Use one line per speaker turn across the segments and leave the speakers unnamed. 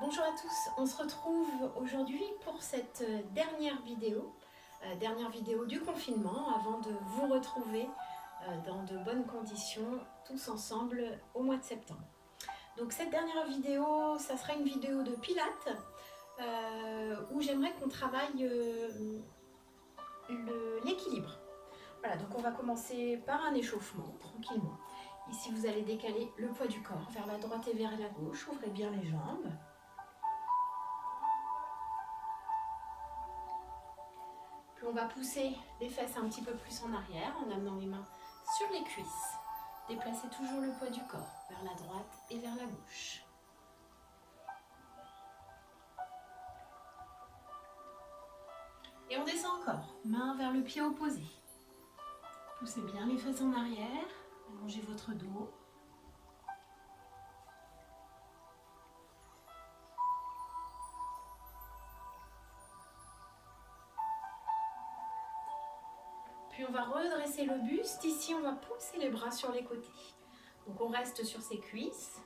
Bonjour à tous, on se retrouve aujourd'hui pour cette dernière vidéo du confinement avant de vous retrouver dans de bonnes conditions tous ensemble au mois de septembre. Donc cette dernière vidéo, ça sera une vidéo de pilates où j'aimerais qu'on travaille l'équilibre. Voilà, donc on va commencer par un échauffement tranquillement. Ici vous allez décaler le poids du corps vers la droite et vers la gauche, ouvrez bien les jambes. Puis on va pousser les fesses un petit peu plus en arrière en amenant les mains sur les cuisses. Déplacez toujours le poids du corps vers la droite et vers la gauche. Et on descend encore, main vers le pied opposé. Poussez bien les fesses en arrière, allongez votre dos. Puis on va redresser le buste. Ici, on va pousser les bras sur les côtés. Donc on reste sur ses cuisses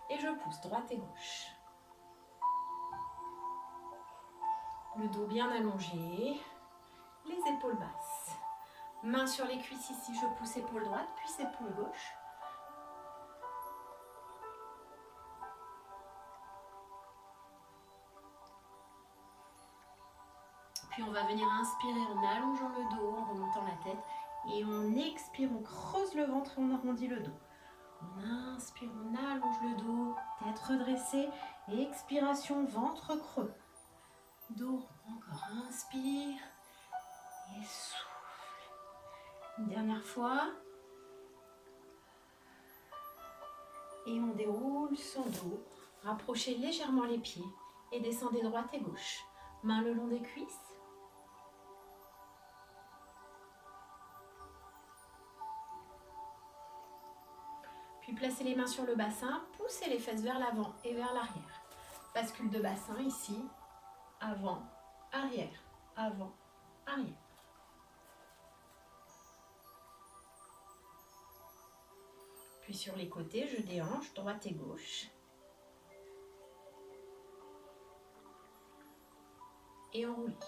et je pousse droite et gauche. Le dos bien allongé, les épaules basses. Main sur les cuisses ici, je pousse épaule droite, puis épaule gauche. Puis on va venir inspirer en allongeant le dos, en remontant la tête. Et on expire, on creuse le ventre et on arrondit le dos. On inspire, on allonge le dos, tête redressée. Et expiration, ventre creux. Dos, encore inspire et souffle. Une dernière fois. Et on déroule son dos. Rapprochez légèrement les pieds et descendez droite et gauche. Main le long des cuisses. Puis placez les mains sur le bassin, poussez les fesses vers l'avant et vers l'arrière. Bascule de bassin ici, avant, arrière, avant, arrière. Puis sur les côtés, je déhanche, droite et gauche. Et enroulez.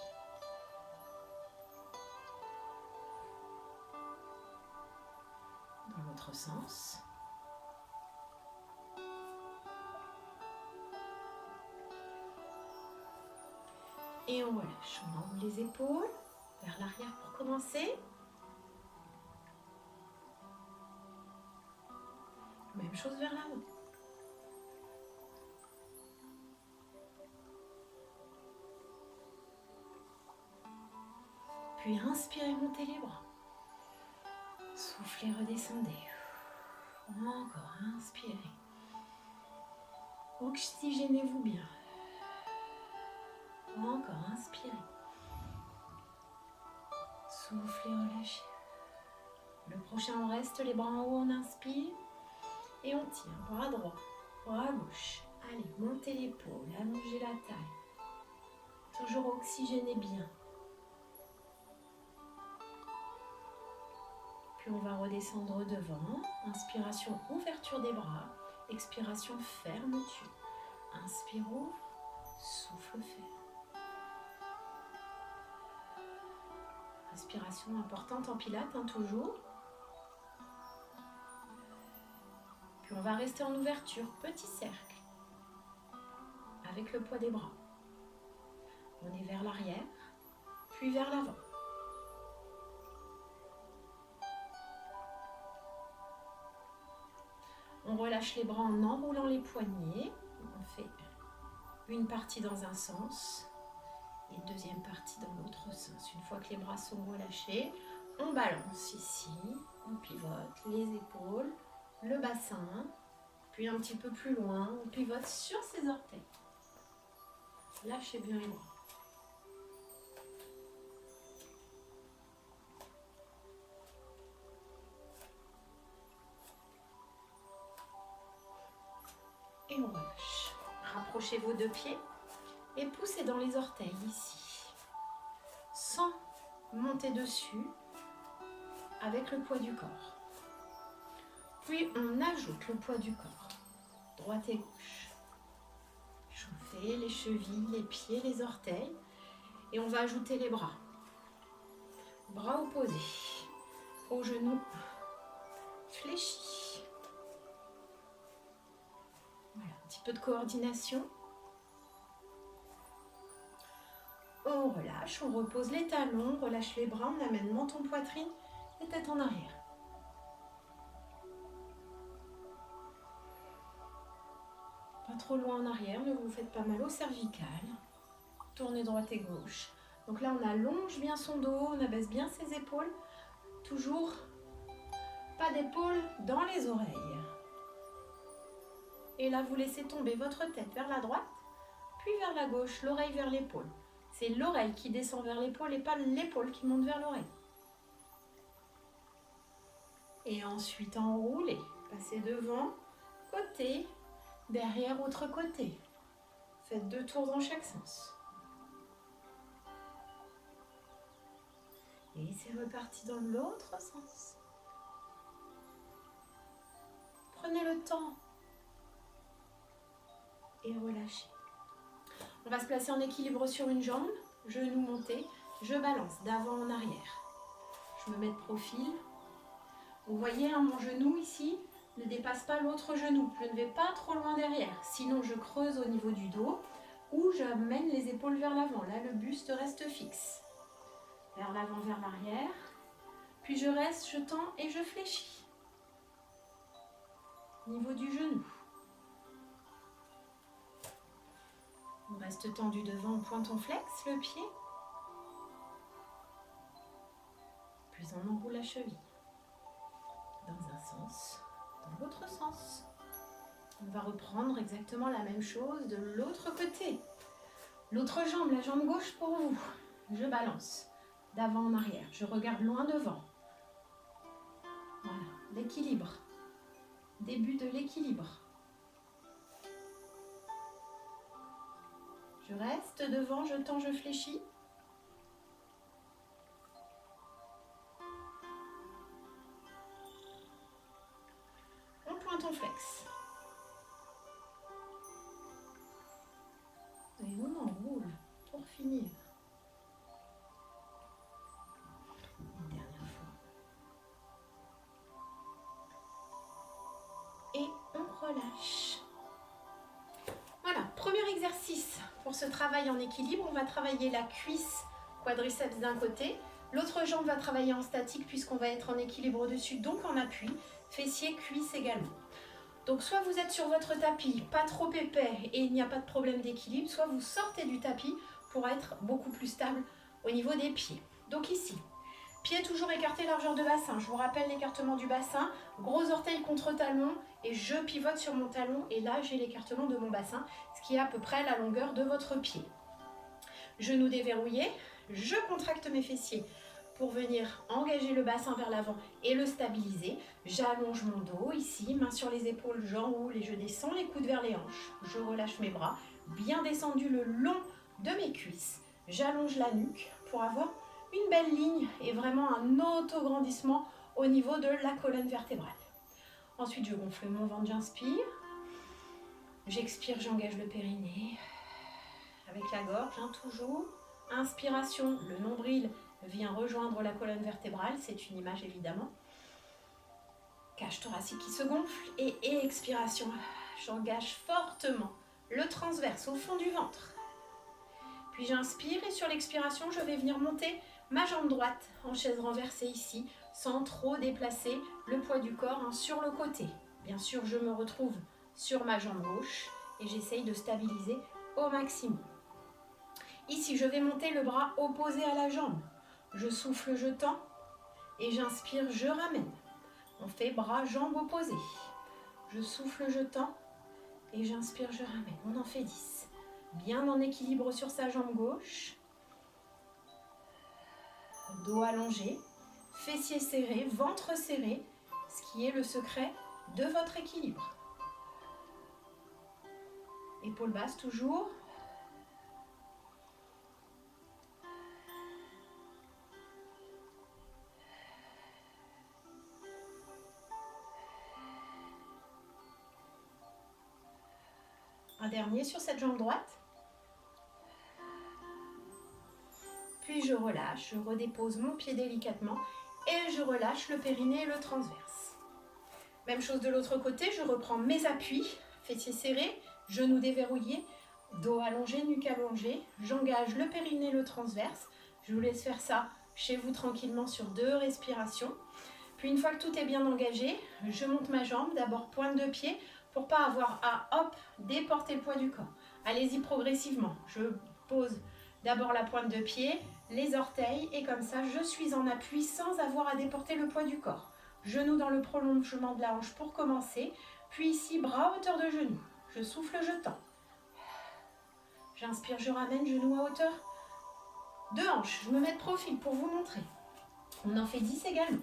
Dans l'autre sens. Et on relâche, on enroule les épaules vers l'arrière pour commencer. Même chose vers l'avant. Puis inspirez, montez les bras. Soufflez, redescendez. Encore, inspirez. Oxygénez-vous bien. Encore, inspirez. Soufflez, relâchez. Le prochain, on reste les bras en haut, on inspire. Et on tire, bras droit, bras gauche. Allez, montez l'épaule, allongez la taille. Toujours oxygénez bien. Puis on va redescendre devant. Inspiration, ouverture des bras. Expiration, fermeture. Inspire, ouvre. Souffle, ferme. Respiration importante en pilates, toujours. Puis on va rester en ouverture, petit cercle. Avec le poids des bras. On est vers l'arrière, puis vers l'avant. On relâche les bras en enroulant les poignets. On fait une partie dans un sens et deuxième partie dans l'autre sens. Une fois que les bras sont relâchés, on balance ici, on pivote les épaules, le bassin, puis un petit peu plus loin, on pivote sur ses orteils. Lâchez bien les bras. Et on relâche. Rapprochez vos deux pieds et poussez dans les orteils ici. Sans monter dessus avec le poids du corps. Puis on ajoute le poids du corps. Droite et gauche. remonter les chevilles, les pieds, les orteils. Et on va ajouter les bras. Bras opposés. Aux genoux fléchis. Voilà, un petit peu de coordination. On relâche, on repose les talons, on relâche les bras, on amène menton, poitrine et tête en arrière. Pas trop loin en arrière, ne vous faites pas mal au cervical. Tournez droite et gauche. Donc là, on allonge bien son dos, on abaisse bien ses épaules. Toujours pas d'épaule dans les oreilles. Et là, vous laissez tomber votre tête vers la droite, puis vers la gauche, l'oreille vers l'épaule. C'est l'oreille qui descend vers l'épaule et pas l'épaule qui monte vers l'oreille. Et ensuite, enroulez. Passez devant, côté, derrière, autre côté. Faites 2 tours dans chaque sens. Et c'est reparti dans l'autre sens. Prenez le temps. Et relâchez. On va se placer en équilibre sur une jambe, genou monté, je balance d'avant en arrière. Je me mets de profil. Vous voyez, mon genou ici ne dépasse pas l'autre genou. Je ne vais pas trop loin derrière, sinon je creuse au niveau du dos ou j'amène les épaules vers l'avant. Là, le buste reste fixe. Vers l'avant, vers l'arrière. Puis je reste, je tends et je fléchis. Niveau du genou. On reste tendu devant, on pointe, on flexe le pied. Puis on enroule la cheville. Dans un sens, dans l'autre sens. On va reprendre exactement la même chose de l'autre côté. L'autre jambe, la jambe gauche pour vous. Je balance d'avant en arrière. Je regarde loin devant. Voilà, l'équilibre. Début de l'équilibre. Je reste devant, je tends, je fléchis. On pointe, on flexe. Et on enroule pour finir. Une dernière fois. Et on relâche. Voilà, premier exercice pour ce travail en équilibre. On va travailler la cuisse, quadriceps d'un côté. L'autre jambe va travailler en statique puisqu'on va être en équilibre dessus, donc en appui. Fessiers, cuisses également. Donc soit vous êtes sur votre tapis, pas trop épais et il n'y a pas de problème d'équilibre, soit vous sortez du tapis pour être beaucoup plus stable au niveau des pieds. Donc ici, pieds toujours écartés, largeur de bassin. Je vous rappelle l'écartement du bassin, gros orteil contre talon et je pivote sur mon talon et là j'ai l'écartement de mon bassin, ce qui est à peu près la longueur de votre pied. Genoux déverrouillés, je contracte mes fessiers pour venir engager le bassin vers l'avant et le stabiliser. J'allonge mon dos ici, mains sur les épaules, j'enroule et je descends les coudes vers les hanches. Je relâche mes bras, bien descendu le long de mes cuisses. J'allonge la nuque pour avoir une belle ligne et vraiment un auto-grandissement au niveau de la colonne vertébrale. Ensuite, je gonfle mon ventre, j'inspire. J'expire, j'engage le périnée avec la gorge, toujours. Inspiration, le nombril vient rejoindre la colonne vertébrale, c'est une image évidemment. Cage thoracique qui se gonfle et expiration, j'engage fortement le transverse au fond du ventre. Puis j'inspire et sur l'expiration, je vais venir monter ma jambe droite en chaise renversée ici, sans trop déplacer le poids du corps sur le côté. Bien sûr, je me retrouve sur ma jambe gauche et j'essaye de stabiliser au maximum. Ici, je vais monter le bras opposé à la jambe. Je souffle, je tends et j'inspire, je ramène. On fait bras, jambes opposés. Je souffle, je tends et j'inspire, je ramène. On en fait 10. Bien en équilibre sur sa jambe gauche. Dos allongé, fessiers serrés, ventre serré, ce qui est le secret de votre équilibre. Épaules basses toujours. Un dernier sur cette jambe droite. Puis je relâche, je redépose mon pied délicatement et je relâche le périnée et le transverse. Même chose de l'autre côté, je reprends mes appuis, fessiers serrés, genoux déverrouillés, dos allongé, nuque allongée. J'engage le périnée, le transverse. Je vous laisse faire ça chez vous tranquillement sur 2 respirations. Puis une fois que tout est bien engagé, je monte ma jambe, d'abord pointe de pied, pour pas avoir à déporter le poids du corps. Allez-y progressivement. Je pose d'abord la pointe de pied, les orteils, et comme ça, je suis en appui sans avoir à déporter le poids du corps. Genoux dans le prolongement de la hanche pour commencer. Puis ici, bras à hauteur de genou. Je souffle, je tends. J'inspire, je ramène, genoux à hauteur de hanche. Je me mets de profil pour vous montrer. On en fait 10 également.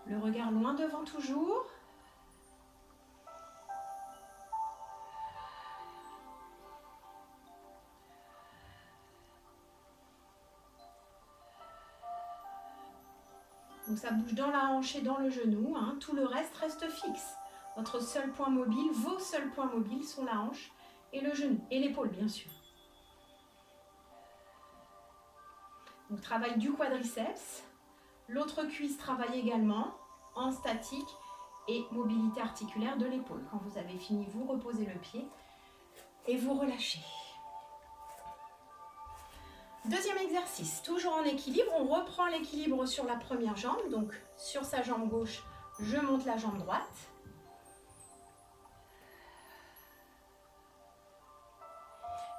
Le regard loin devant toujours. Donc ça bouge dans la hanche et dans le genou. Hein. Tout le reste reste fixe. Votre seul point mobile, vos seuls points mobiles sont la hanche et le genou. Et l'épaule, bien sûr. Donc travail du quadriceps. L'autre cuisse travaille également en statique et mobilité articulaire de l'épaule. Quand vous avez fini, vous reposez le pied et vous relâchez. Deuxième exercice, toujours en équilibre. On reprend l'équilibre sur la première jambe. Donc sur sa jambe gauche, je monte la jambe droite.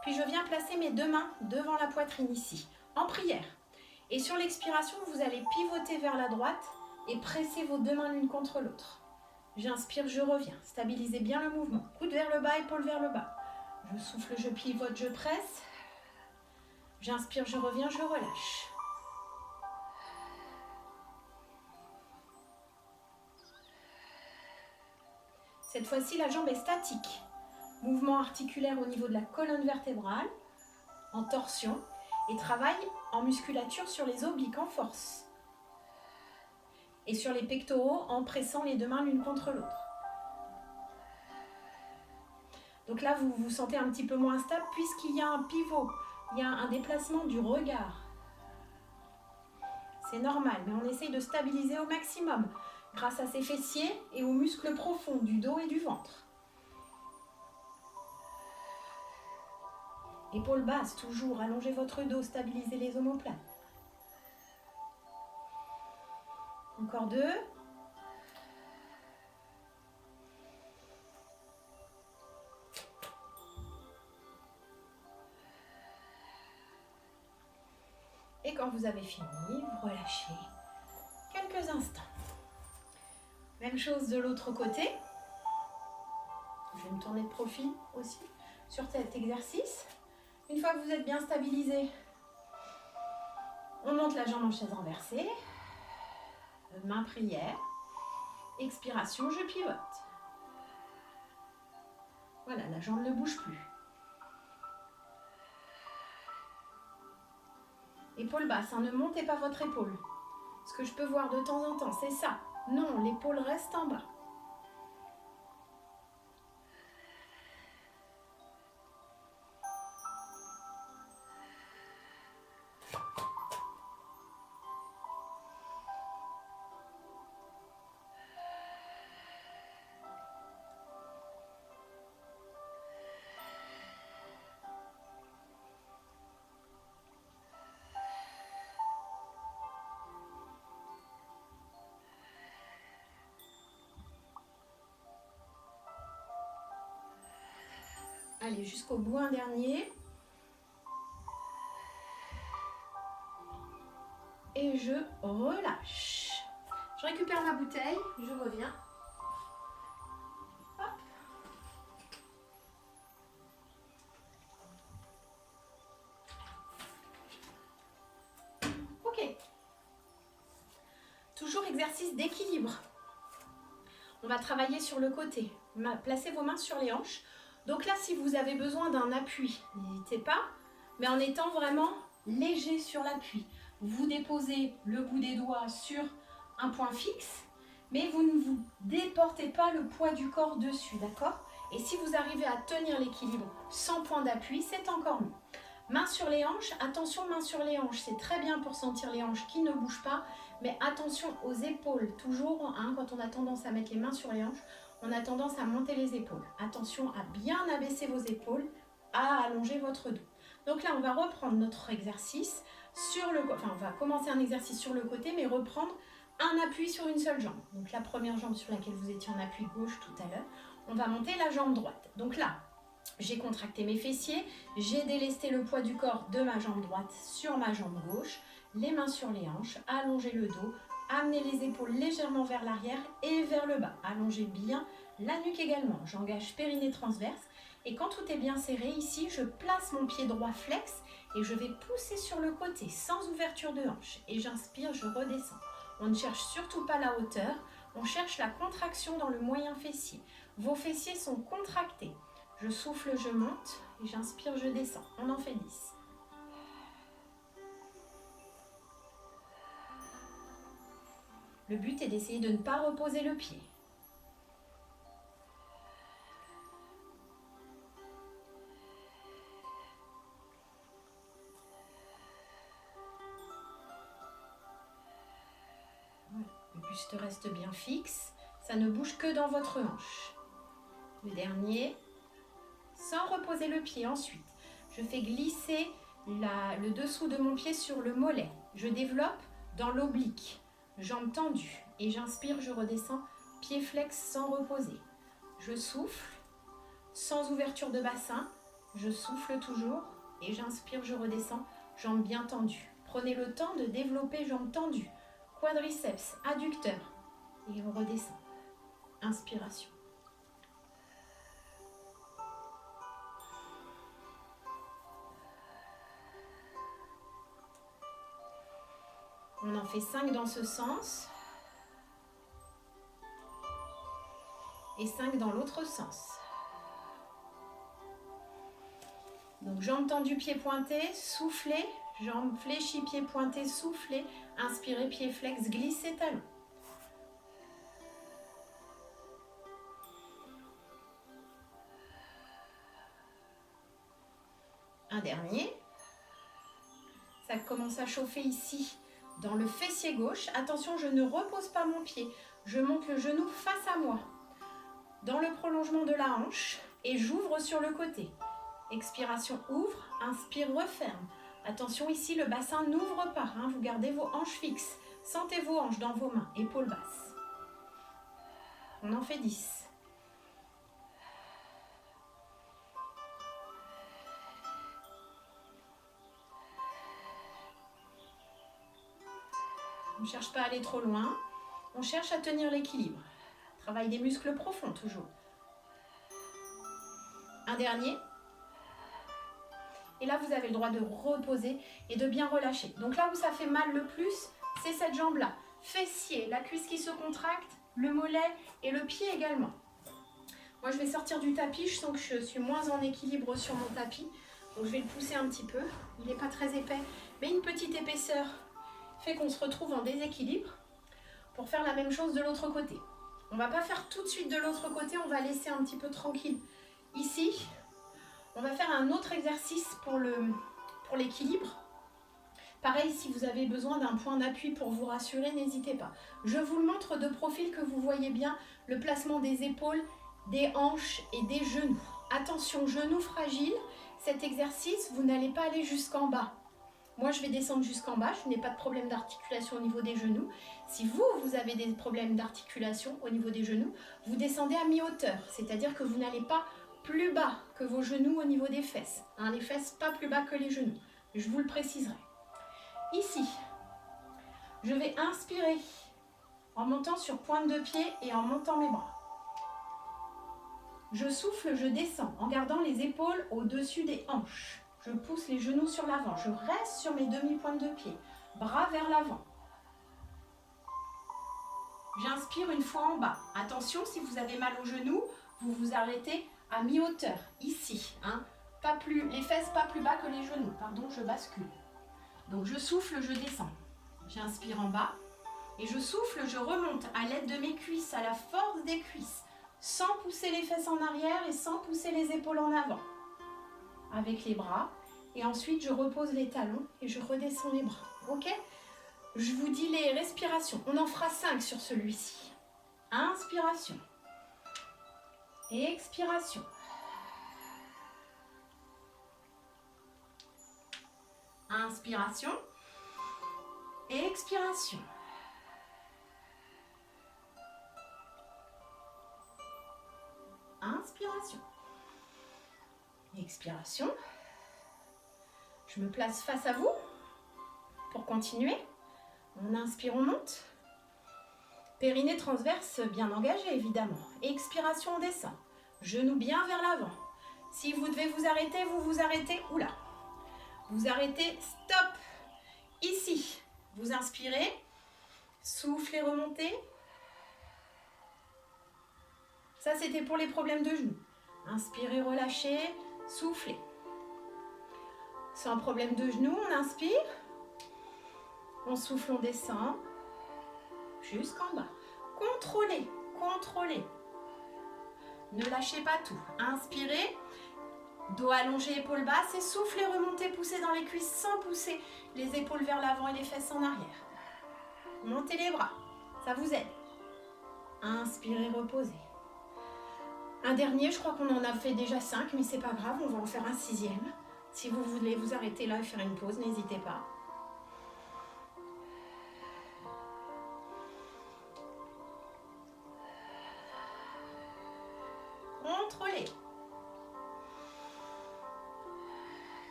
Puis je viens placer mes 2 mains devant la poitrine ici, en prière. Et sur l'expiration, vous allez pivoter vers la droite et presser vos 2 mains l'une contre l'autre. J'inspire, je reviens. Stabilisez bien le mouvement. Coude vers le bas, épaule vers le bas. Je souffle, je pivote, je presse. J'inspire, je reviens, je relâche. Cette fois-ci, la jambe est statique. Mouvement articulaire au niveau de la colonne vertébrale, en torsion, et travaille en musculature sur les obliques en force. Et sur les pectoraux en pressant les 2 mains l'une contre l'autre. Donc là, vous vous sentez un petit peu moins stable puisqu'il y a un pivot, il y a un déplacement du regard. C'est normal, mais on essaye de stabiliser au maximum grâce à ses fessiers et aux muscles profonds du dos et du ventre. Épaules basses, toujours, allongez votre dos, stabilisez les omoplates. Encore 2. Et quand vous avez fini, vous relâchez quelques instants. Même chose de l'autre côté. Je vais me tourner de profil aussi sur cet exercice. Une fois que vous êtes bien stabilisé, on monte la jambe en chaise renversée. Main prière. Expiration, je pivote. Voilà, la jambe ne bouge plus. Épaule basse, hein, ne montez pas votre épaule. Ce que je peux voir de temps en temps, c'est ça. Non, l'épaule reste en bas. Allez, jusqu'au bout, un dernier. Et je relâche. Je récupère ma bouteille, je reviens. Hop. Ok. Toujours exercice d'équilibre. On va travailler sur le côté. Placez vos mains sur les hanches. Donc là, si vous avez besoin d'un appui, n'hésitez pas. mais en étant vraiment léger sur l'appui. Vous déposez le bout des doigts sur un point fixe, mais vous ne vous déportez pas le poids du corps dessus, d'accord? Et si vous arrivez à tenir l'équilibre sans point d'appui, c'est encore mieux. Main sur les hanches, attention main sur les hanches, c'est très bien pour sentir les hanches qui ne bougent pas, mais attention aux épaules, toujours, hein, quand on a tendance à mettre les mains sur les hanches, on a tendance à monter les épaules. Attention à bien abaisser vos épaules, à allonger votre dos. Donc là, on va reprendre notre exercice sur le côté, enfin on va commencer un exercice sur le côté, mais reprendre un appui sur une seule jambe. Donc la première jambe sur laquelle vous étiez en appui gauche tout à l'heure, on va monter la jambe droite. Donc là, j'ai contracté mes fessiers, j'ai délesté le poids du corps de ma jambe droite sur ma jambe gauche, les mains sur les hanches, allongez le dos, amenez les épaules légèrement vers l'arrière et vers le bas. Allongez bien la nuque également, j'engage périnée transverse et quand tout est bien serré, ici je place mon pied droit flex et je vais pousser sur le côté sans ouverture de hanche et j'inspire, je redescends. On ne cherche surtout pas la hauteur, on cherche la contraction dans le moyen fessier. Vos fessiers sont contractés. Je souffle, je monte, et j'inspire, je descends. On en fait 10. Le but est d'essayer de ne pas reposer le pied. Le buste reste bien fixe. Ça ne bouge que dans votre hanche. Le dernier. Sans reposer le pied ensuite. Je fais glisser le dessous de mon pied sur le mollet. Je développe dans l'oblique, jambes tendues. Et j'inspire, je redescends, pied flex sans reposer. Je souffle, sans ouverture de bassin. Je souffle toujours et j'inspire, je redescends, jambes bien tendues. Prenez le temps de développer jambes tendues, quadriceps, adducteurs. Et on redescend. Inspiration. On en fait 5 dans ce sens. Et 5 dans l'autre sens. Donc jambes tendues, pieds pointés, soufflez. Jambes fléchies, pieds pointés, soufflez. Inspirez, pieds flex, glissez talons. Un dernier. Ça commence à chauffer ici. Dans le fessier gauche, attention, je ne repose pas mon pied. Je monte le genou face à moi. Dans le prolongement de la hanche et j'ouvre sur le côté. Expiration, ouvre. Inspire, referme. Attention ici, le bassin n'ouvre pas. Hein, vous gardez vos hanches fixes. Sentez vos hanches dans vos mains, épaules basses. On en fait 10. On ne cherche pas à aller trop loin. On cherche à tenir l'équilibre. Travail des muscles profonds toujours. Un dernier. Et là, vous avez le droit de reposer et de bien relâcher. Donc là où ça fait mal le plus, c'est cette jambe-là. Fessier, la cuisse qui se contracte, le mollet et le pied également. Moi, je vais sortir du tapis. Je sens que je suis moins en équilibre sur mon tapis. Donc, je vais le pousser un petit peu. Il n'est pas très épais, mais une petite épaisseur fait qu'on se retrouve en déséquilibre pour faire la même chose de l'autre côté. On ne va pas faire tout de suite de l'autre côté. On va laisser un petit peu tranquille ici. On va faire un autre exercice pour l'équilibre. Pareil, si vous avez besoin d'un point d'appui pour vous rassurer, n'hésitez pas. Je vous le montre de profil que vous voyez bien le placement des épaules, des hanches et des genoux. Attention, genoux fragiles. Cet exercice, vous n'allez pas aller jusqu'en bas. Moi, je vais descendre jusqu'en bas. Je n'ai pas de problème d'articulation au niveau des genoux. Si vous avez des problèmes d'articulation au niveau des genoux, vous descendez à mi-hauteur. C'est-à-dire que vous n'allez pas plus bas que vos genoux au niveau des fesses. Hein, les fesses, pas plus bas que les genoux. Je vous le préciserai. Ici, je vais inspirer en montant sur pointe de pied et en montant mes bras. Je souffle, je descends en gardant les épaules au-dessus des hanches. Je pousse les genoux sur l'avant. Je reste sur mes demi-pointes de pied. Bras vers l'avant. J'inspire une fois en bas. Attention, si vous avez mal aux genoux, vous vous arrêtez à mi-hauteur, ici. Hein. les fesses pas plus bas que les genoux. Pardon, je bascule. Donc je souffle, je descends. J'inspire en bas et je souffle, je remonte à l'aide de mes cuisses, à la force des cuisses, sans pousser les fesses en arrière et sans pousser les épaules en avant. Avec les bras. Et ensuite, je repose les talons et je redescends les bras. Ok? Je vous dis les respirations. On en fera 5 sur celui-ci. Inspiration. Expiration. Inspiration. Expiration. Inspiration. Expiration. Je me place face à vous pour continuer. On inspire, on monte. Périnée transverse bien engagé évidemment. Expiration, on descend. Genoux bien vers l'avant. Si vous devez vous arrêter, vous vous arrêtez. Oula. Vous arrêtez, stop. Ici, vous inspirez. Soufflez, remontez. Ça, c'était pour les problèmes de genoux. Inspirez, relâchez, soufflez. Sans problème de genoux, on inspire. On souffle, on descend. Jusqu'en bas. Contrôlez, contrôlez. Ne lâchez pas tout. Inspirez. Dos allongé, épaules basses. Et soufflez, remontez, poussez dans les cuisses sans pousser les épaules vers l'avant et les fesses en arrière. Montez les bras. Ça vous aide. Inspirez, reposez. Un dernier, je crois qu'on en a fait déjà 5, mais c'est pas grave, on va en faire un 6e. Si vous voulez vous arrêter là et faire une pause, n'hésitez pas. Contrôlez.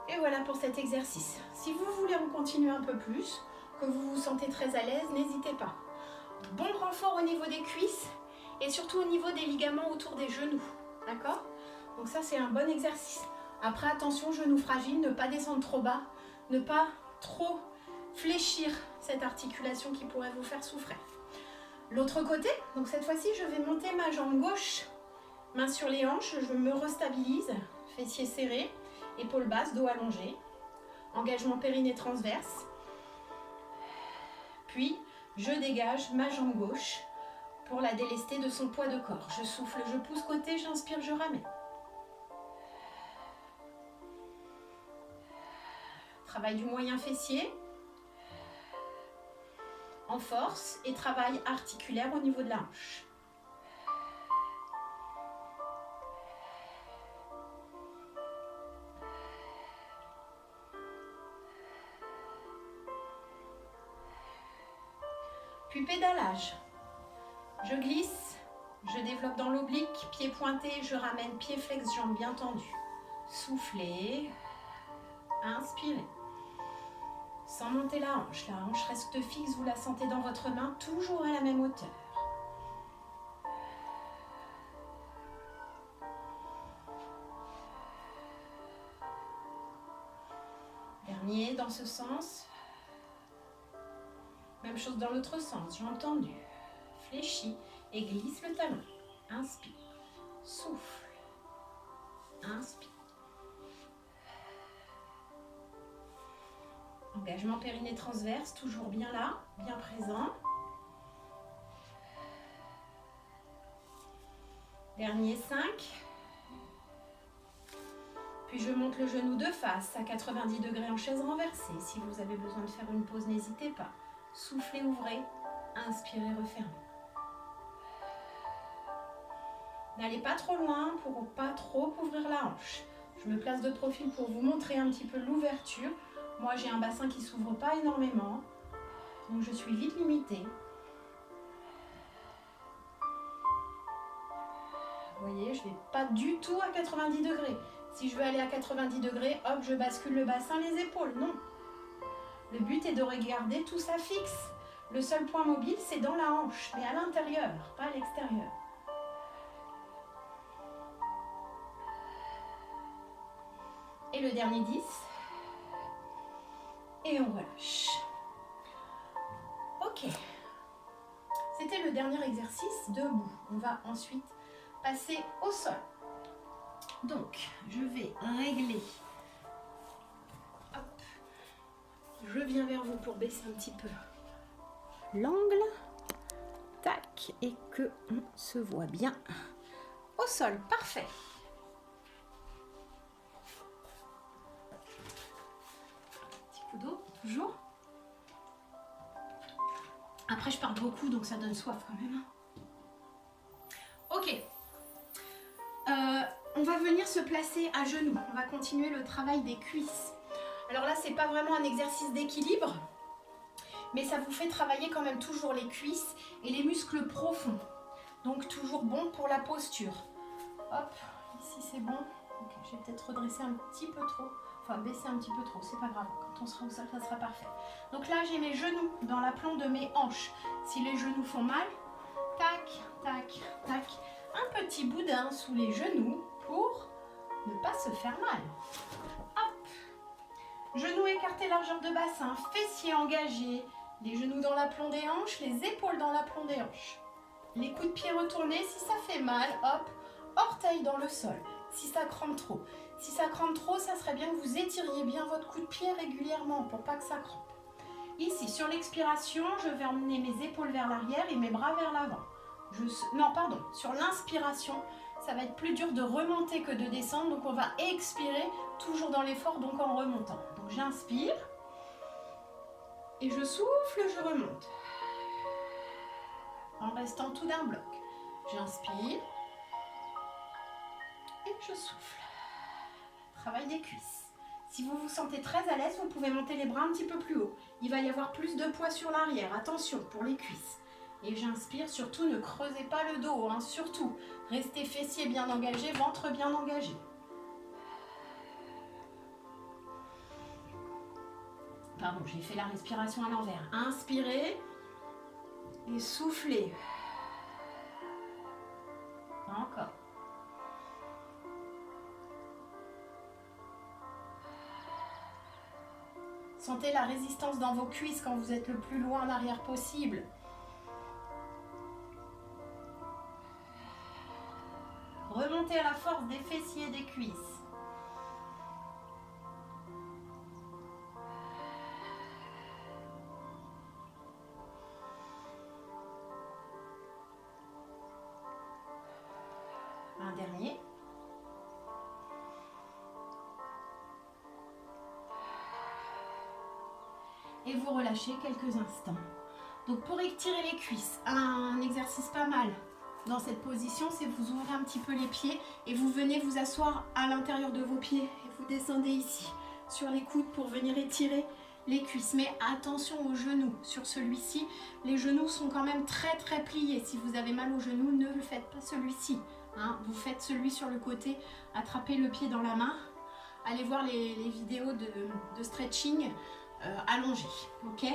Et voilà pour cet exercice. Si vous voulez en continuer un peu plus, que vous vous sentez très à l'aise, n'hésitez pas. Bon renfort au niveau des cuisses et surtout au niveau des ligaments autour des genoux. D'accord? Donc ça, c'est un bon exercice. Après, attention, genoux fragiles, ne pas descendre trop bas, ne pas trop fléchir cette articulation qui pourrait vous faire souffrir. L'autre côté, donc cette fois-ci, je vais monter ma jambe gauche, main sur les hanches, je me restabilise, fessiers serrés, épaules basses, dos allongé, engagement périnée transverse. Puis, je dégage ma jambe gauche pour la délester de son poids de corps. Je souffle, je pousse côté, j'inspire, je ramène. Travail du moyen fessier en force et travail articulaire au niveau de la hanche. Puis pédalage. Je glisse, je développe dans l'oblique, pied pointé, je ramène, pied flex, jambes bien tendues. Soufflez, inspirez. Sans monter la hanche reste fixe, vous la sentez dans votre main, toujours à la même hauteur. Dernier dans ce sens. Même chose dans l'autre sens, jambes tendues. Fléchis et glisse le talon. Inspire, souffle, inspire. Engagement périnée transverse, toujours bien là, bien présent. Dernier 5. Puis je monte le genou de face à 90 degrés en chaise renversée. Si vous avez besoin de faire une pause, n'hésitez pas. Soufflez, ouvrez, inspirez, refermez. N'allez pas trop loin pour pas trop ouvrir la hanche. Je me place de profil pour vous montrer un petit peu l'ouverture. Moi, j'ai un bassin qui ne s'ouvre pas énormément, donc je suis vite limitée. Vous voyez, je ne vais pas du tout à 90 degrés. Si je veux aller à 90 degrés, hop, je bascule le bassin, les épaules. Non. Le but est de regarder tout ça fixe. Le seul point mobile, c'est dans la hanche, mais à l'intérieur, pas à l'extérieur. Et le dernier 10. Et on relâche. Ok. C'était le dernier exercice debout. On va ensuite passer au sol. Donc, je vais régler. Hop. Je viens vers vous pour baisser un petit peu l'angle. Tac, et que on se voit bien au sol. Parfait. Petit coup d'eau, toujours. Après, je parle beaucoup, donc ça donne soif quand même. Ok. On va venir se placer à genoux. On va continuer le travail des cuisses. Alors là, c'est pas vraiment un exercice d'équilibre, mais ça vous fait travailler quand même toujours les cuisses et les muscles profonds. Donc toujours bon pour la posture. Hop, ici c'est bon. Ok, je vais peut-être redresser un petit peu trop. Enfin, baisser un petit peu trop, c'est pas grave. Quand on sera au sol, ça sera parfait. Donc là, j'ai mes genoux dans l'aplomb de mes hanches. Si les genoux font mal, tac, tac, tac. Un petit boudin sous les genoux pour ne pas se faire mal. Hop. Genoux écartés, largeur de bassin, fessiers engagés. Les genoux dans l'aplomb des hanches, les épaules dans l'aplomb des hanches. Les coups de pied retournés, si ça fait mal, hop, orteils dans le sol. Si ça crampe trop. Si ça crampe trop, ça serait bien que vous étiriez bien votre coup de pied régulièrement pour pas que ça crampe. Ici, sur l'expiration, je vais emmener mes épaules vers l'arrière et mes bras vers l'avant. Non, pardon, sur l'inspiration, ça va être plus dur de remonter que de descendre. Donc, on va expirer toujours dans l'effort, donc en remontant. Donc, j'inspire et je souffle, je remonte. En restant tout d'un bloc. J'inspire et je souffle. Travail des cuisses. Si vous vous sentez très à l'aise, vous pouvez monter les bras un petit peu plus haut. Il va y avoir plus de poids sur l'arrière. Attention pour les cuisses. Et j'inspire, surtout ne creusez pas le dos, hein, surtout. Restez fessiers bien engagés, ventre bien engagé. Pardon, j'ai fait la respiration à l'envers. Inspirez et soufflez. Encore. Sentez la résistance dans vos cuisses quand vous êtes le plus loin en arrière possible. Remontez à la force des fessiers et des cuisses. Un dernier. Et vous relâchez quelques instants. Donc pour étirer les cuisses, un exercice pas mal dans cette position, c'est vous ouvrez un petit peu les pieds et vous venez vous asseoir à l'intérieur de vos pieds et vous descendez ici sur les coudes pour venir étirer les cuisses. Mais attention aux genoux. Sur celui-ci, les genoux sont quand même très très pliés. Si vous avez mal aux genoux, ne le faites pas celui-ci. Hein, vous faites celui sur le côté, attrapez le pied dans la main. Allez voir les vidéos de stretching allongé. Ok ?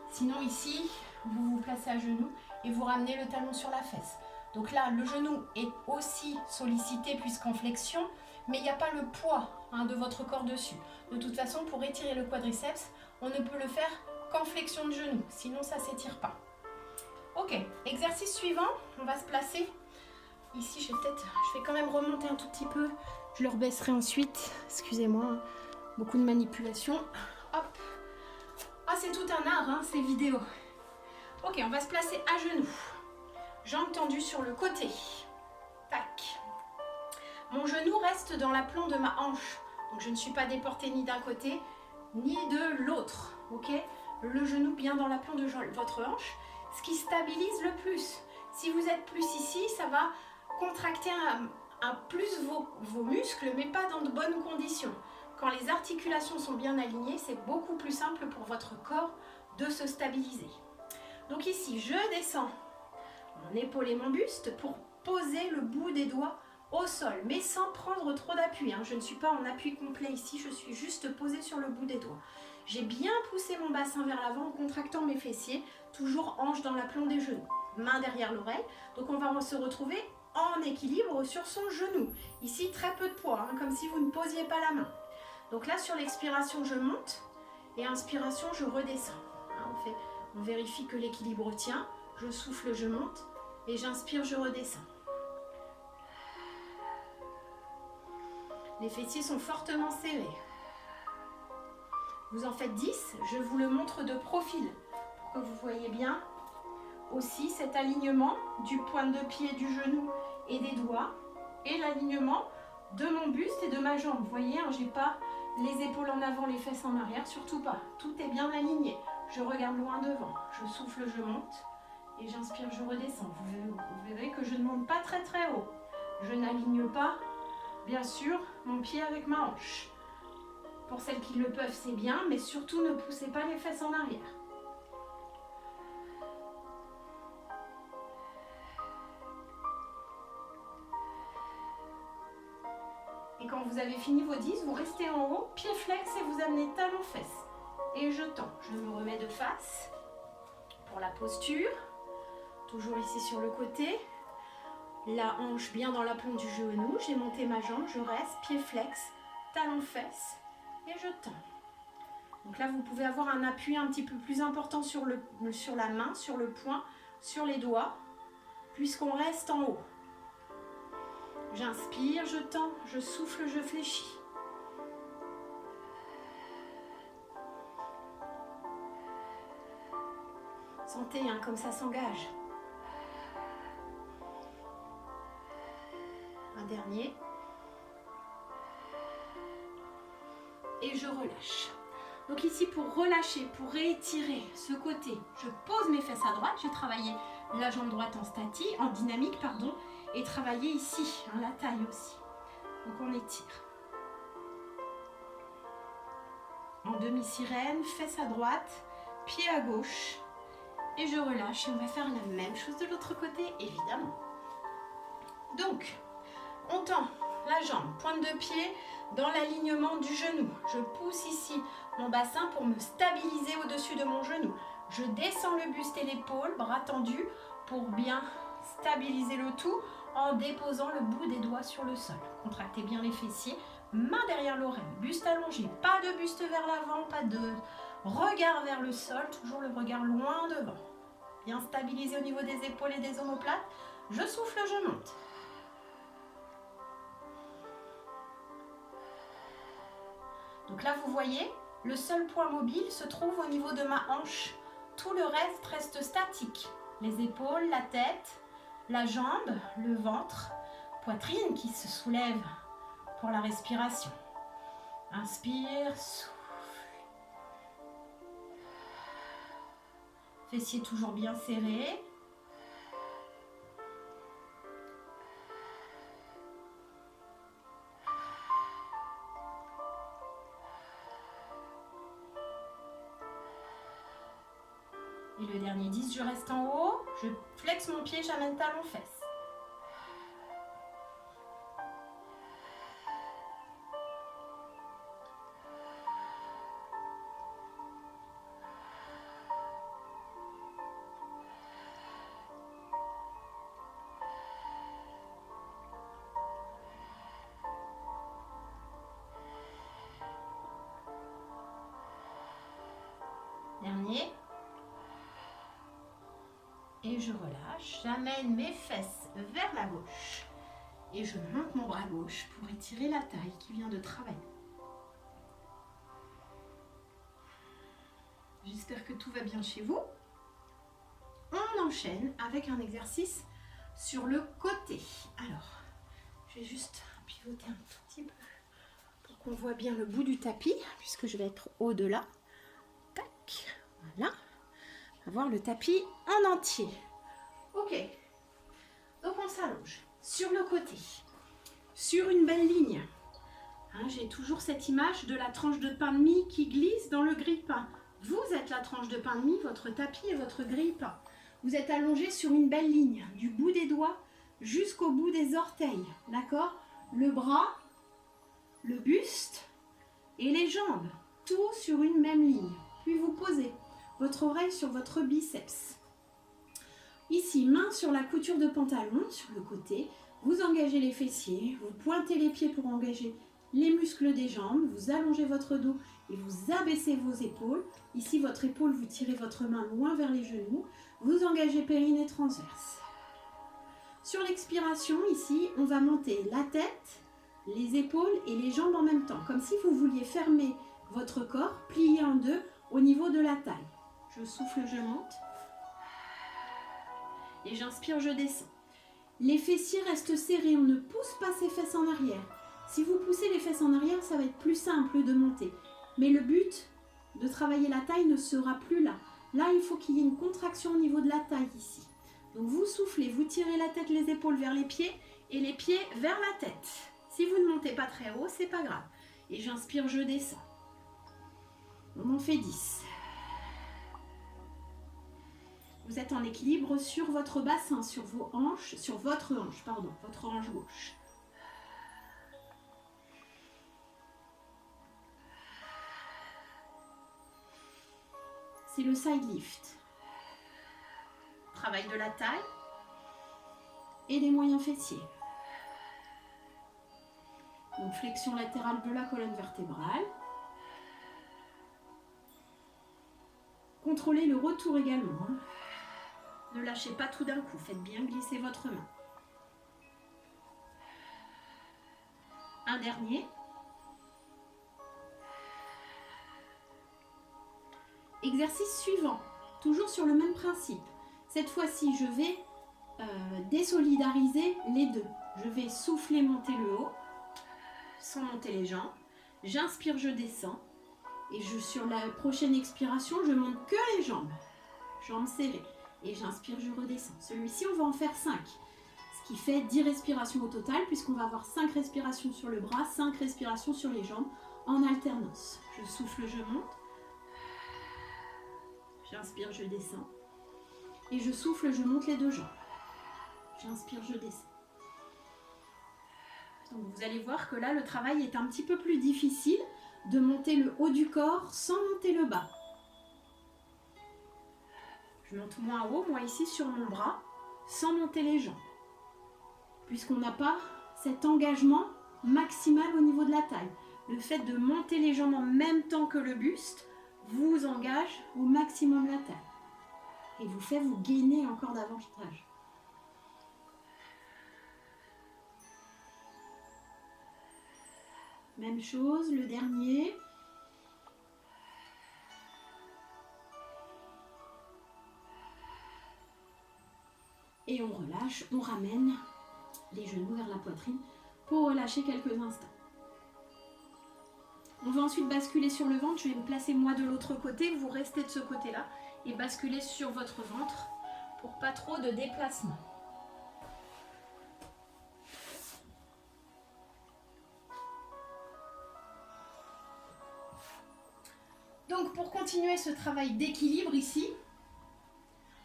Sinon ici, vous vous placez à genoux et vous ramenez le talon sur la fesse. Donc là, le genou est aussi sollicité puisqu'en flexion, mais il n'y a pas le poids de votre corps dessus. De toute façon, pour étirer le quadriceps, on ne peut le faire qu'en flexion de genou, sinon ça ne s'étire pas. Ok, exercice suivant, on va se placer. Ici, je vais quand même remonter un tout petit peu. Je le rebaisserai ensuite. Excusez-moi, beaucoup de manipulation. Hop. Ah, c'est tout un art, hein, ces vidéos. Ok, on va se placer à genoux. Jambes tendues sur le côté. Tac. Mon genou reste dans l'aplomb de ma hanche. Donc, je ne suis pas déportée ni d'un côté, ni de l'autre. Ok ? Le genou bien dans l'aplomb de votre hanche. Ce qui stabilise le plus. Si vous êtes plus ici, ça va contracter un plus vos muscles, mais pas dans de bonnes conditions. Quand les articulations sont bien alignées, c'est beaucoup plus simple pour votre corps de se stabiliser. Donc ici, je descends mon épaule et mon buste pour poser le bout des doigts au sol, mais sans prendre trop d'appui. Hein. Je ne suis pas en appui complet ici, je suis juste posée sur le bout des doigts. J'ai bien poussé mon bassin vers l'avant en contractant mes fessiers, toujours hanche dans l'aplomb des genoux. Main derrière l'oreille, donc on va se retrouver en équilibre sur son genou. Ici, très peu de poids, hein, comme si vous ne posiez pas la main. Donc là, sur l'expiration, je monte et inspiration, je redescends. Hein, on vérifie que l'équilibre tient. je souffle, je monte. Et j'inspire, je redescends. Les fessiers sont fortement serrés. Vous en faites 10, je vous le montre de profil pour que vous voyez bien aussi cet alignement du point de pied, du genou et des doigts et l'alignement de mon buste et de ma jambe. Vous voyez, hein, j'ai pas les épaules en avant, les fesses en arrière, surtout pas. Tout est bien aligné. Je regarde loin devant, je souffle, je monte et j'inspire, je redescends. Vous verrez que je ne monte pas très très haut. Je n'aligne pas, bien sûr, mon pied avec ma hanche. Pour celles qui le peuvent, c'est bien, mais surtout ne poussez pas les fesses en arrière. Et quand vous avez fini vos 10, vous restez en haut, pied flex et vous amenez talon fesses. Et je tends. Je me remets de face pour la posture. Toujours ici sur le côté. La hanche bien dans la plante du genou. J'ai monté ma jambe, je reste, pied flex, talon fesses et je tends. Donc là, vous pouvez avoir un appui un petit peu plus important sur la main, sur le poing, sur les doigts, puisqu'on reste en haut. J'inspire, je tends, je souffle, je fléchis. Sentez hein, comme ça s'engage. Un dernier. Et je relâche. Donc ici, pour relâcher, pour réétirer ce côté, je pose mes fesses à droite. J'ai travaillé la jambe droite en statique, en dynamique, pardon, et travaillé ici, hein, la taille aussi. Donc on étire. En demi-sirène, fesses à droite, pied à gauche. Et je relâche. Et on va faire la même chose de l'autre côté, évidemment. Donc, on tend la jambe, pointe de pied dans l'alignement du genou. Je pousse ici mon bassin pour me stabiliser au-dessus de mon genou. Je descends le buste et l'épaule, bras tendus, pour bien stabiliser le tout en déposant le bout des doigts sur le sol. Contractez bien les fessiers, main derrière l'oreille, buste allongé, pas de buste vers l'avant, pas de regard vers le sol, toujours le regard loin devant. Bien stabilisé au niveau des épaules et des omoplates. Je souffle, je monte. Donc là, vous voyez, le seul point mobile se trouve au niveau de ma hanche. Tout le reste statique. Les épaules, la tête, la jambe, le ventre, poitrine qui se soulève pour la respiration. Inspire, souffle. Fessiers toujours bien serrés. Et le dernier 10, je reste en haut, je flexe mon pied, j'amène talon fesses. Dernier. Et je relâche, j'amène mes fesses vers la gauche et je monte mon bras gauche pour étirer la taille qui vient de travailler. J'espère que tout va bien chez vous. On enchaîne avec un exercice sur le côté. Alors, je vais juste pivoter un tout petit peu pour qu'on voit bien le bout du tapis puisque je vais être au-delà. Tac, voilà. On va voir le tapis en entier. Ok, donc on s'allonge sur le côté, sur une belle ligne. Hein, j'ai toujours cette image de la tranche de pain de mie qui glisse dans le grille-pain. Vous êtes la tranche de pain de mie, votre tapis et votre grille-pain. Vous êtes allongé sur une belle ligne, du bout des doigts jusqu'au bout des orteils. D'accord? Le bras, le buste et les jambes, tout sur une même ligne. Puis vous posez votre oreille sur votre biceps. Ici, main sur la couture de pantalon, sur le côté. Vous engagez les fessiers, vous pointez les pieds pour engager les muscles des jambes. Vous allongez votre dos et vous abaissez vos épaules. Ici, votre épaule, vous tirez votre main loin vers les genoux.
Vous engagez périnée transverse. Sur l'expiration, ici, on va monter la tête, les épaules et les jambes en même temps, comme si vous vouliez fermer votre corps, plier en deux au niveau de la taille. Je souffle, je monte. Et j'inspire, je descends. Les fessiers restent serrés, on ne pousse pas ses fesses en arrière. Si vous poussez les fesses en arrière, ça va être plus simple de monter. Mais le but de travailler la taille ne sera plus là. Là, il faut qu'il y ait une contraction au niveau de la taille ici. Donc vous soufflez, vous tirez la tête, les épaules vers les pieds et les pieds vers la tête. Si vous ne montez pas très haut, c'est pas grave. Et j'inspire, je descends. On en fait 10. Vous êtes en équilibre sur votre bassin, sur vos hanches, sur votre hanche, pardon, votre hanche gauche. C'est le side lift. Travail de la taille et des moyens fessiers. Donc flexion latérale de la colonne vertébrale. Contrôlez le retour également. Ne lâchez pas tout d'un coup, faites bien glisser votre main. Un dernier. Exercice suivant, toujours sur le même principe. Cette fois-ci, je vais désolidariser les deux. Je vais souffler, monter le haut, sans monter les jambes. J'inspire, je descends. Et sur la prochaine expiration, je monte que les jambes. Jambes serrées. Et j'inspire, je redescends. Celui-ci, on va en faire 5. Ce qui fait 10 respirations au total, puisqu'on va avoir 5 respirations sur le bras, 5 respirations sur les jambes, en alternance. Je souffle, je monte. J'inspire, je descends. Et je souffle, je monte les deux jambes. J'inspire, je descends. Donc vous allez voir que là, le travail est un petit peu plus difficile de monter le haut du corps sans monter le bas. Je monte moins haut, moi ici sur mon bras, sans monter les jambes. Puisqu'on n'a pas cet engagement maximal au niveau de la taille. Le fait de monter les jambes en même temps que le buste vous engage au maximum la taille. Et vous fait vous gainer encore davantage. Même chose, le dernier. Et on relâche, on ramène les genoux vers la poitrine pour relâcher quelques instants. On va ensuite basculer sur le ventre. Je vais me placer moi de l'autre côté. Vous restez de ce côté-là et basculez sur votre ventre pour pas trop de déplacement. Donc pour continuer ce travail d'équilibre ici,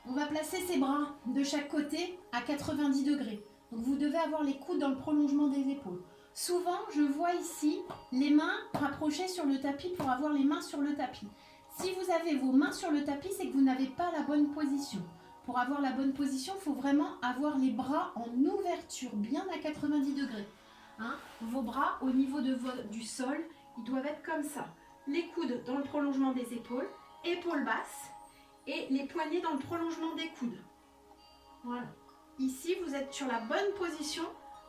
on va placer ses bras de chaque côté à 90 degrés. Donc vous devez avoir les coudes dans le prolongement des épaules. Souvent, je vois ici les mains rapprochées sur le tapis pour avoir les mains sur le tapis. Si vous avez vos mains sur le tapis, c'est que vous n'avez pas la bonne position. Pour avoir la bonne position, il faut vraiment avoir les bras en ouverture, bien à 90 degrés. Hein? Vos bras au niveau du sol, ils doivent être comme ça. Les coudes dans le prolongement des épaules, épaules basses et les poignets dans le prolongement des coudes. Voilà. Ici, vous êtes sur la bonne position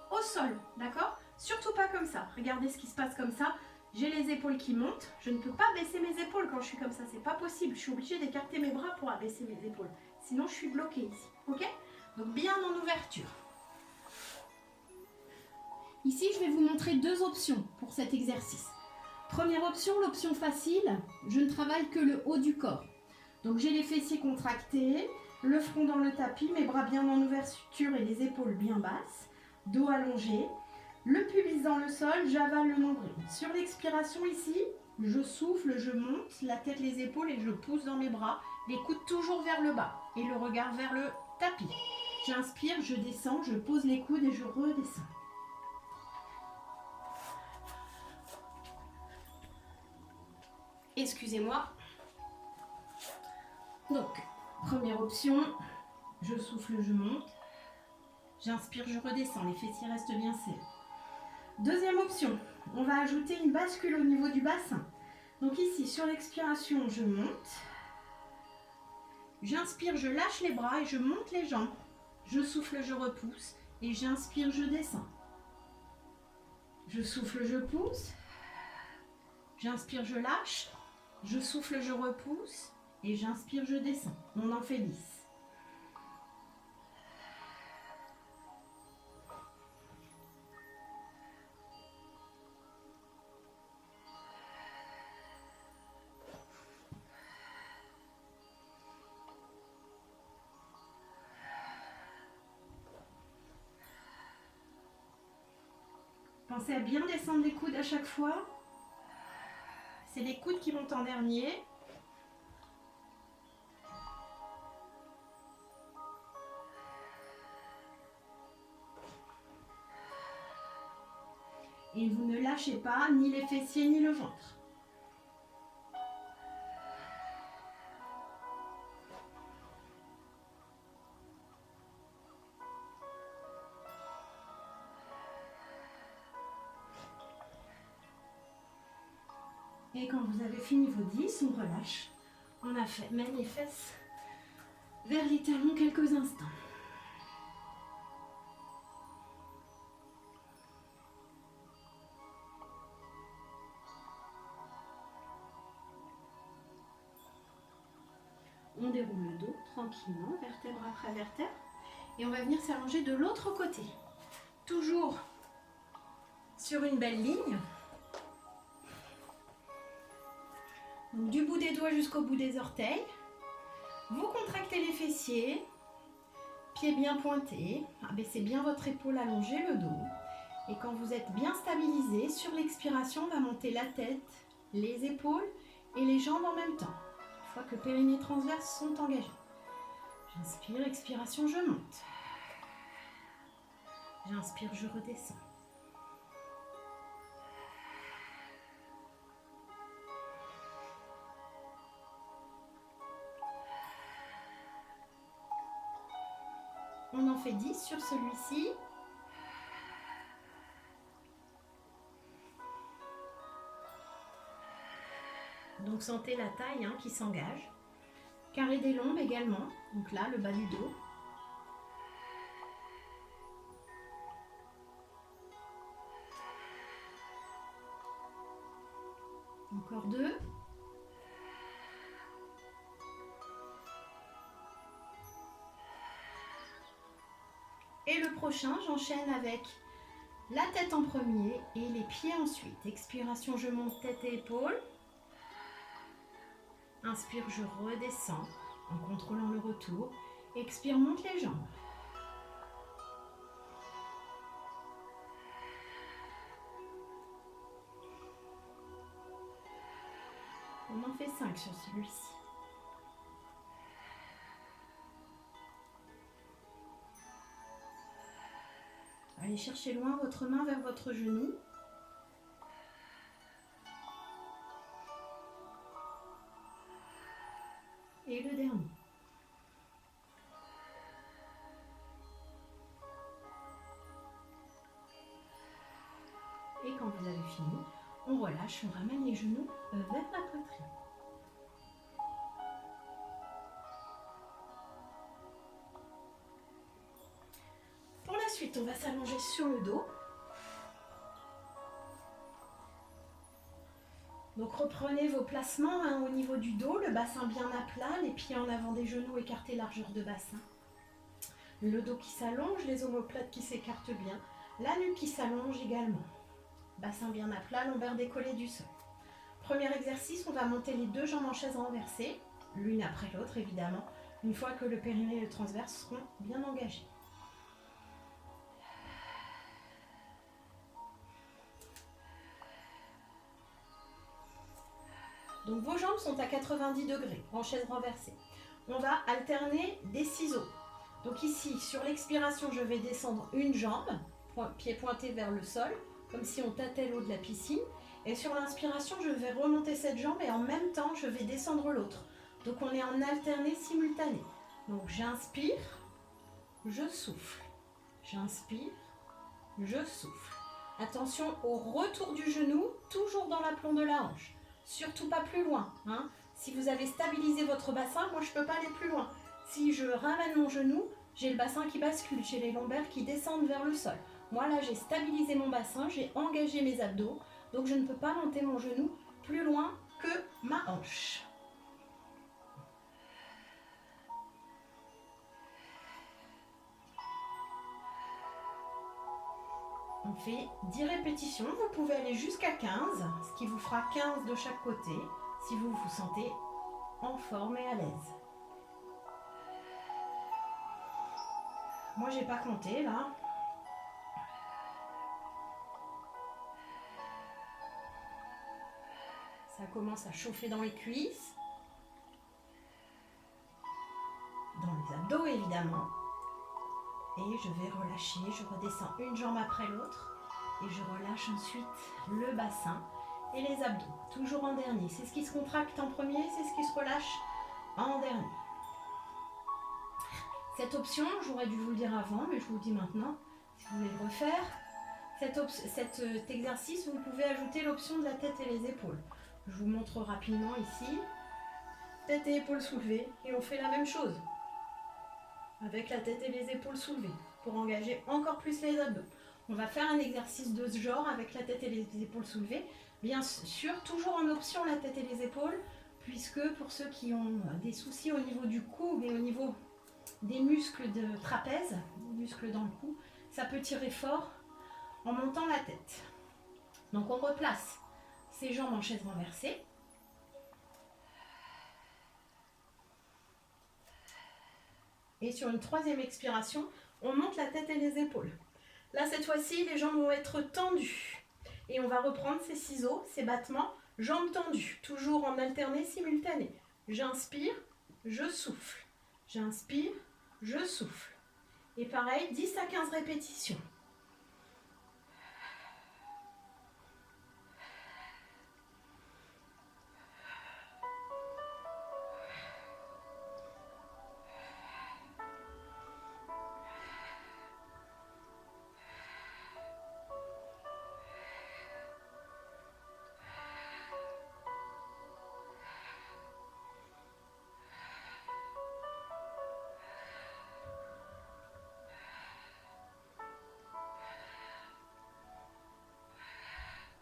au sol, d'accord? Surtout pas comme ça. Regardez ce qui se passe comme ça. J'ai les épaules qui montent. Je ne peux pas baisser mes épaules quand je suis comme ça. C'est pas possible. Je suis obligée d'écarter mes bras pour abaisser mes épaules. Sinon, je suis bloquée ici. Ok? Donc, bien en ouverture. Ici, je vais vous montrer deux options pour cet exercice. Première option, l'option facile. Je ne travaille que le haut du corps. Donc, j'ai les fessiers contractés, le front dans le tapis, mes bras bien en ouverture et les épaules bien basses. Dos allongé. Le pubis dans le sol, j'avale le nombril. Sur l'expiration ici, je souffle, je monte la tête, les épaules et je pousse dans mes bras. Les coudes toujours vers le bas et le regard vers le tapis. J'inspire, je descends, je pose les coudes et je redescends. Excusez-moi. Donc, première option, je souffle, je monte. J'inspire, je redescends, les fessiers restent bien serrés. Deuxième option, on va ajouter une bascule au niveau du bassin. Donc ici, sur l'expiration, je monte. J'inspire, je lâche les bras et je monte les jambes. Je souffle, je repousse. Et j'inspire, je descends. Je souffle, je pousse. J'inspire, je lâche. Je souffle, je repousse. Et j'inspire, je descends. On en fait 10. Pensez à bien descendre les coudes à chaque fois. C'est les coudes qui montent en dernier. Et vous ne lâchez pas ni les fessiers ni le ventre. Et quand vous avez fini vos 10, on relâche. On a fait même les fesses vers les talons quelques instants. On déroule le dos tranquillement, vertèbre après vertèbre. Et on va venir s'allonger de l'autre côté. Toujours sur une belle ligne. Donc, du bout des doigts jusqu'au bout des orteils. Vous contractez les fessiers. Pieds bien pointés. Abaissez bien votre épaule, allongez le dos. Et quand vous êtes bien stabilisé, sur l'expiration, on va monter la tête, les épaules et les jambes en même temps. Une fois que périnée transverse sont engagés. J'inspire, expiration, je monte. J'inspire, je redescends. On en fait 10 sur celui-ci. Donc sentez la taille qui s'engage. Carré des lombes également. Donc là, le bas du dos. Encore 2. Et le prochain, j'enchaîne avec la tête en premier et les pieds ensuite. Expiration, je monte tête et épaules. Inspire, je redescends en contrôlant le retour. Expire, monte les jambes. On en fait 5 sur celui-ci. Allez chercher loin votre main vers votre genou. Et le dernier. Et quand vous avez fini, on relâche, on ramène les genoux vers la poitrine. Pour la suite, on va s'allonger sur le dos. Donc reprenez vos placements au niveau du dos, le bassin bien à plat, les pieds en avant des genoux écartés largeur de bassin. Le dos qui s'allonge, les omoplates qui s'écartent bien, la nuque qui s'allonge également. Bassin bien à plat, lombaire décollée du sol. Premier exercice, on va monter les deux jambes en chaise renversée, l'une après l'autre évidemment, une fois que le périnée et le transverse seront bien engagés. Donc vos jambes sont à 90 degrés en chaise renversée. On va alterner des ciseaux. Donc ici, sur l'expiration, je vais descendre une jambe, pied pointé vers le sol, comme si on tâtait l'eau de la piscine. Et sur l'inspiration, je vais remonter cette jambe et en même temps, je vais descendre l'autre. Donc on est en alterné simultané. Donc j'inspire, je souffle. J'inspire, je souffle. Attention au retour du genou, toujours dans l'aplomb de la hanche. Surtout pas plus loin.
Si vous avez stabilisé votre bassin, moi je ne peux pas aller plus loin. Si je ramène mon genou, j'ai le bassin qui bascule, j'ai les lombaires qui descendent vers le sol. Moi là, j'ai stabilisé mon bassin, j'ai engagé mes abdos, donc je ne peux pas monter mon genou plus loin que ma hanche. On fait 10 répétitions, vous pouvez aller jusqu'à 15, ce qui vous fera 15 de chaque côté, si vous vous sentez en forme et à l'aise. Moi, j'ai pas compté là. Ça commence à chauffer dans les cuisses, dans les abdos évidemment. Et je vais relâcher, je redescends une jambe après l'autre et je relâche ensuite le bassin et les abdos, toujours en dernier. C'est ce qui se contracte en premier, c'est ce qui se relâche en dernier. Cette option, j'aurais dû vous le dire avant, mais je vous le dis maintenant, si vous voulez le refaire, cet exercice, vous pouvez ajouter l'option de la tête et les épaules. Je vous montre rapidement ici, tête et épaules soulevées, et on fait la même chose, avec la tête et les épaules soulevées, pour engager encore plus les abdos. On va faire un exercice de ce genre avec la tête et les épaules soulevées, bien sûr, toujours en option la tête et les épaules, puisque pour ceux qui ont des soucis au niveau du cou, mais au niveau des muscles de trapèze, des muscles dans le cou, ça peut tirer fort en montant la tête. Donc on replace ses jambes en chaise renversée. Et sur une troisième expiration, on monte la tête et les épaules. Là, cette fois-ci, les jambes vont être tendues. Et on va reprendre ces ciseaux, ces battements, jambes tendues, toujours en alterné simultané. J'inspire, je souffle. J'inspire, je souffle. Et pareil, 10 à 15 répétitions.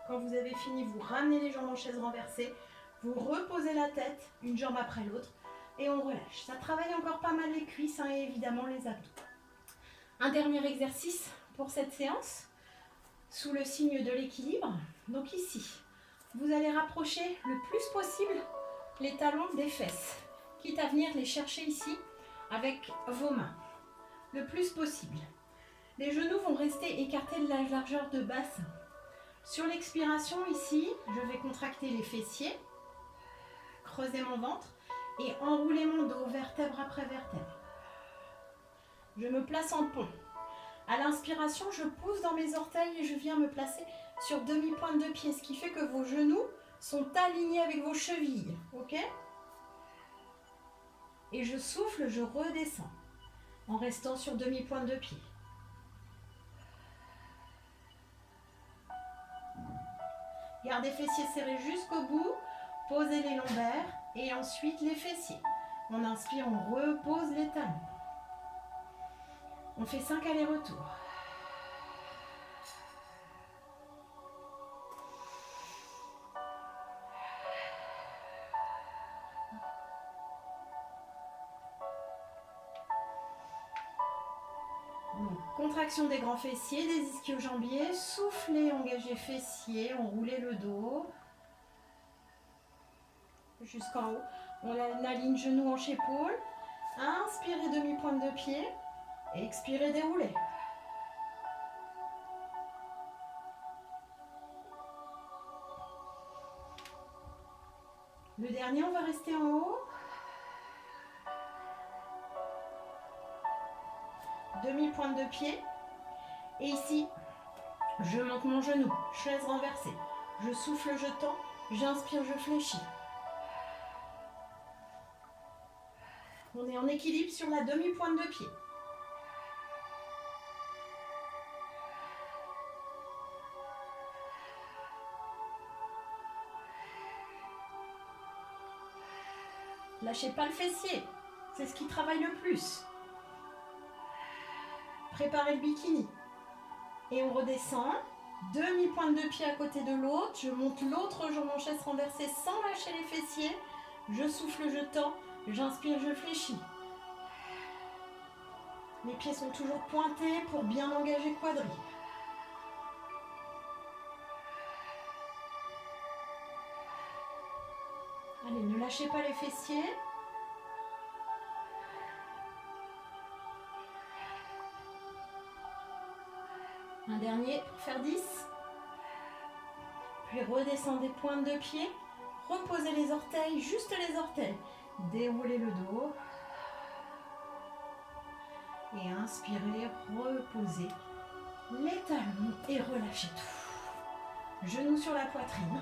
Quand vous avez fini, vous ramenez les jambes en chaise renversée, vous reposez la tête, une jambe après l'autre, et on relâche. Ça travaille encore pas mal les cuisses et évidemment les abdos. Un dernier exercice pour cette séance, sous le signe de l'équilibre. Donc ici, vous allez rapprocher le plus possible les talons des fesses, quitte à venir les chercher ici avec vos mains, le plus possible. Les genoux vont rester écartés de la largeur de bassin. Sur l'expiration ici, je vais contracter les fessiers, creuser mon ventre et enrouler mon dos vertèbre après vertèbre. Je me place en pont. À l'inspiration, je pousse dans mes orteils et je viens me placer sur demi-pointe de pied, ce qui fait que vos genoux sont alignés avec vos chevilles, ok? Et je souffle, je redescends en restant sur demi-pointe de pied. Gardez fessiers serrés jusqu'au bout, posez les lombaires et ensuite les fessiers. On inspire, on repose les talons. On fait 5 allers-retours. Contraction des grands fessiers, des ischio-jambiers, soufflez, engagez fessiers, enroulez le dos jusqu'en haut. On aligne genoux, hanches, épaules. Inspirez demi-pointe de pied, expirez, déroulez. Le dernier, on va rester en haut. Demi-pointe de pied. Et ici, je monte mon genou, chaise renversée. Je souffle, je tends, j'inspire, je fléchis. On est en équilibre sur la demi-pointe de pied. Lâchez pas le fessier. C'est ce qui travaille le plus. Préparez le bikini. Et on redescend. Demi-pointe de pied à côté de l'autre. Je monte l'autre jambe en chaise renversée sans lâcher les fessiers. Je souffle, je tends. J'inspire, je fléchis. Les pieds sont toujours pointés pour bien engager quadri. Allez, ne lâchez pas les fessiers. Un dernier pour faire 10. Puis redescendez pointe de pied. Reposez les orteils, juste les orteils. Déroulez le dos. Et inspirez, reposez les talons et relâchez tout. Genoux sur la poitrine.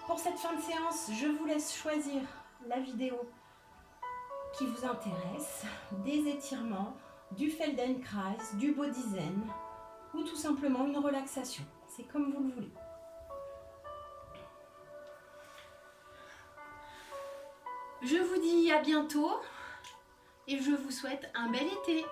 Pour cette fin de séance, je vous laisse choisir la vidéo qui vous intéresse, des étirements, du Feldenkrais, du Body Zen ou tout simplement une relaxation. C'est comme vous le voulez. Je vous dis à bientôt et je vous souhaite un bel été.